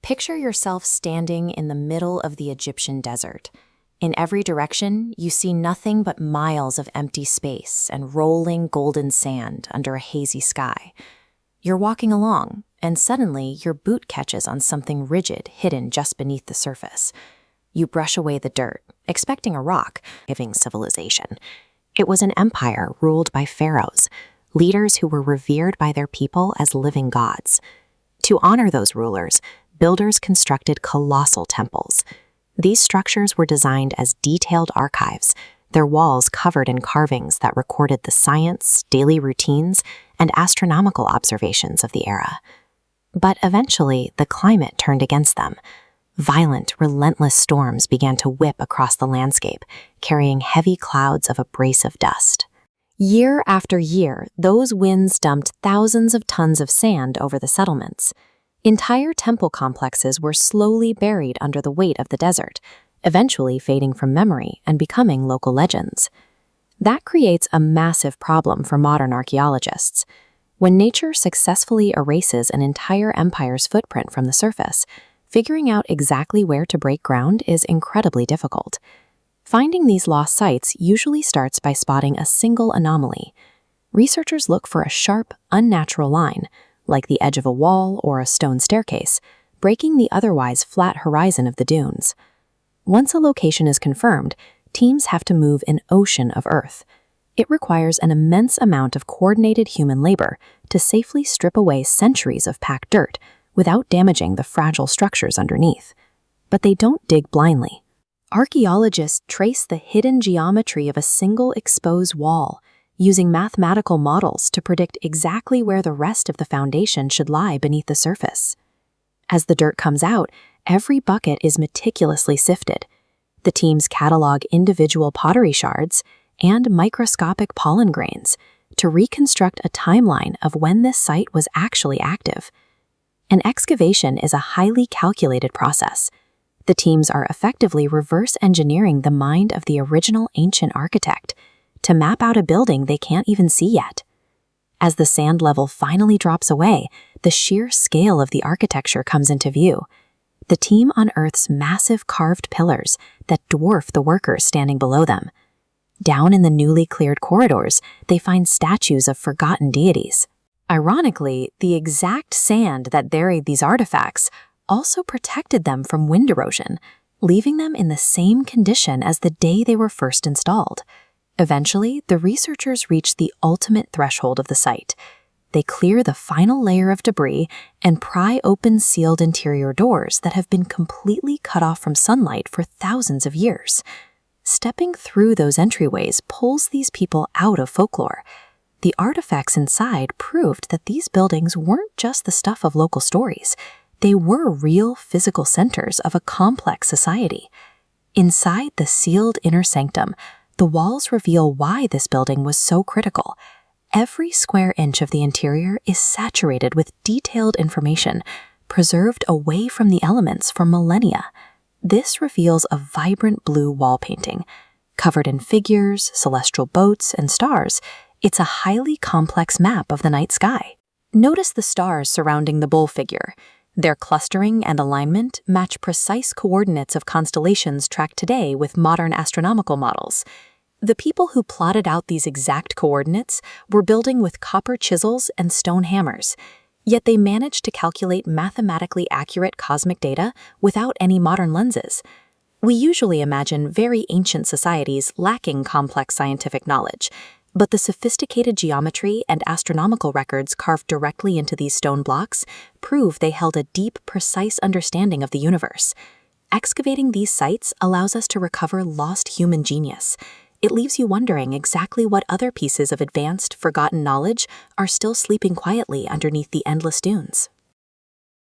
Picture yourself standing in the middle of the Egyptian desert. In every direction, you see nothing but miles of empty space and rolling golden sand under a hazy sky. You're walking along, and suddenly your boot catches on something rigid hidden just beneath the surface. You brush away the dirt, expecting a rock, giving civilization. It was an empire ruled by pharaohs, leaders who were revered by their people as living gods. To honor those rulers, builders constructed colossal temples. These structures were designed as detailed archives, their walls covered in carvings that recorded the science, daily routines, and astronomical observations of the era. But eventually, the climate turned against them. Violent, relentless storms began to whip across the landscape, carrying heavy clouds of abrasive dust. Year after year, those winds dumped thousands of tons of sand over the settlements. Entire temple complexes were slowly buried under the weight of the desert, eventually fading from memory and becoming local legends. That creates a massive problem for modern archaeologists. When nature successfully erases an entire empire's footprint from the surface, figuring out exactly where to break ground is incredibly difficult. Finding these lost sites usually starts by spotting a single anomaly. Researchers look for a sharp, unnatural line, like the edge of a wall or a stone staircase, breaking the otherwise flat horizon of the dunes. Once a location is confirmed, teams have to move an ocean of earth. It requires an immense amount of coordinated human labor to safely strip away centuries of packed dirt without damaging the fragile structures underneath. But they don't dig blindly. Archaeologists trace the hidden geometry of a single exposed wall, using mathematical models to predict exactly where the rest of the foundation should lie beneath the surface. As the dirt comes out, every bucket is meticulously sifted. The teams catalog individual pottery shards and microscopic pollen grains to reconstruct a timeline of when this site was actually active. An excavation is a highly calculated process. The teams are effectively reverse engineering the mind of the original ancient architect to map out a building they can't even see yet. As the sand level finally drops away, the sheer scale of the architecture comes into view. The team unearths massive carved pillars that dwarf the workers standing below them. Down in the newly cleared corridors, they find statues of forgotten deities. Ironically, the exact sand that buried these artifacts also protected them from wind erosion, leaving them in the same condition as the day they were first installed. Eventually, the researchers reach the ultimate threshold of the site. They clear the final layer of debris and pry open sealed interior doors that have been completely cut off from sunlight for thousands of years. Stepping through those entryways pulls these people out of folklore. The artifacts inside proved that these buildings weren't just the stuff of local stories. They were real physical centers of a complex society. Inside the sealed inner sanctum, the walls reveal why this building was so critical. Every square inch of the interior is saturated with detailed information, preserved away from the elements for millennia. This reveals a vibrant blue wall painting. Covered in figures, celestial boats, and stars, it's a highly complex map of the night sky. Notice the stars surrounding the bull figure. Their clustering and alignment match precise coordinates of constellations tracked today with modern astronomical models. The people who plotted out these exact coordinates were building with copper chisels and stone hammers, yet they managed to calculate mathematically accurate cosmic data without any modern lenses. We usually imagine very ancient societies lacking complex scientific knowledge, but the sophisticated geometry and astronomical records carved directly into these stone blocks prove they held a deep, precise understanding of the universe. Excavating these sites allows us to recover lost human genius. It leaves you wondering exactly what other pieces of advanced, forgotten knowledge are still sleeping quietly underneath the endless dunes.